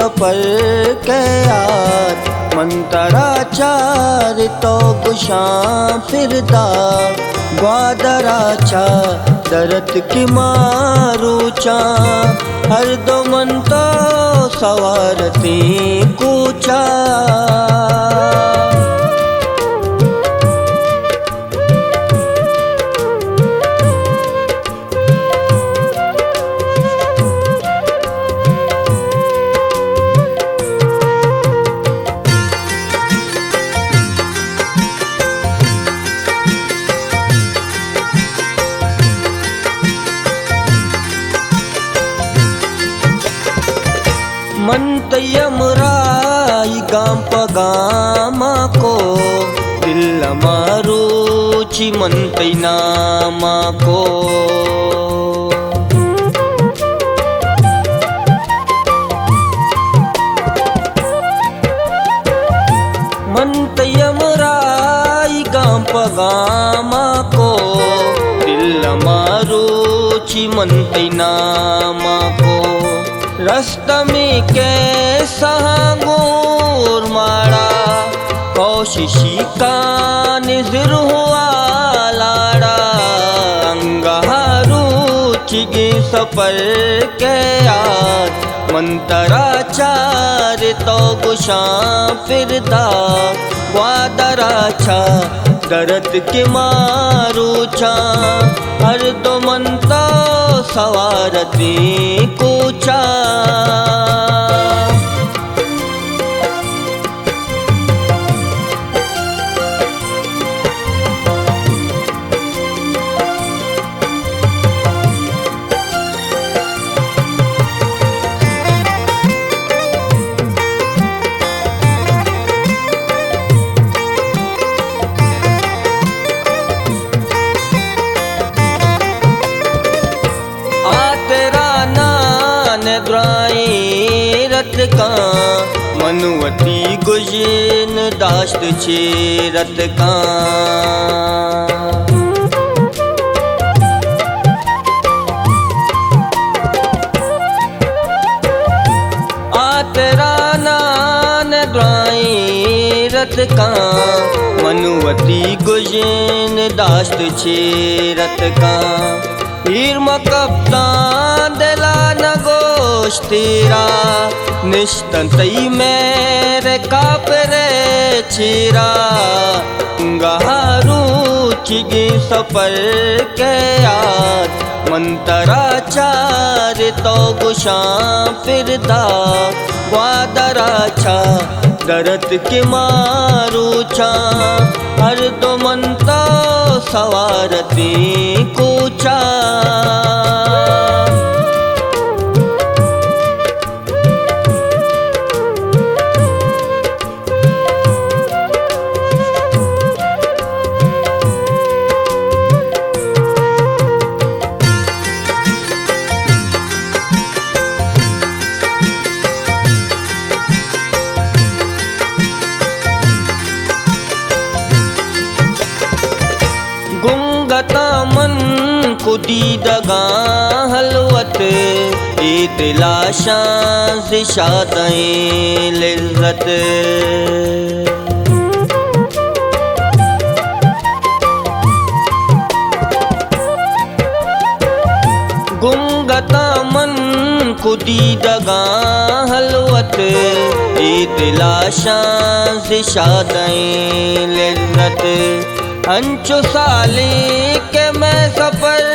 सफर के यार मंतराचार तो गुशां फिरदा ग्वादराचा दरत की मारूचा हर दो मन तो सवारती कूचा मंत यमराई गाम पगामा को दिल मारूची मंत नामा को मंत यमराई गाम पगामा को दिल मारूची मंत नामा को रस्त में कैसा गोर माड़ा कोशिशी का निजर हुआ लाड़ा अंगारू चिगे सफर के याद मंतराचार तो गुशां फिरदा ग्वादराचा दरद के मारूचा हर दो मन तो सवारती कूचा रत का मनुवती गुजन दाश्त छे रत का आतरा नान द्राई रत का मनुवती गुजन दाश्त छे रत का हीर मकब्तान दिला नगोश तेरा निश्तंतई मेरे कापरे चीरा गहारू चिगे सफर के याद मंतराचार तो गुशां फिरदा ग्वादराचा दरद के मारूचा हर दो मन तो सवारती कूचा गुंगता मन कुदीदगा हलवत इतलाशां से शादें लिज़्ज़त गुंगता मन कुदीदगा हलवत इतलाशां से शादें लिज़्ज़त अंचो साले के मैं सफर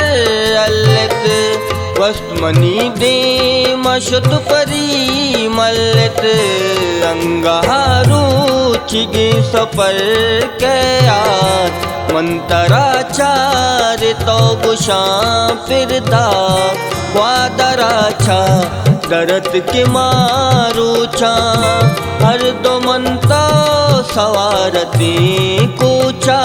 अल्लत वस्त मनी दे मशत परी मल्लत अंगारू चिगे सफर के याद मंतराचार तो गुशां फिरदा ग्वादराचा दरद के मारूचा हर दो मन तो सवारती कूचा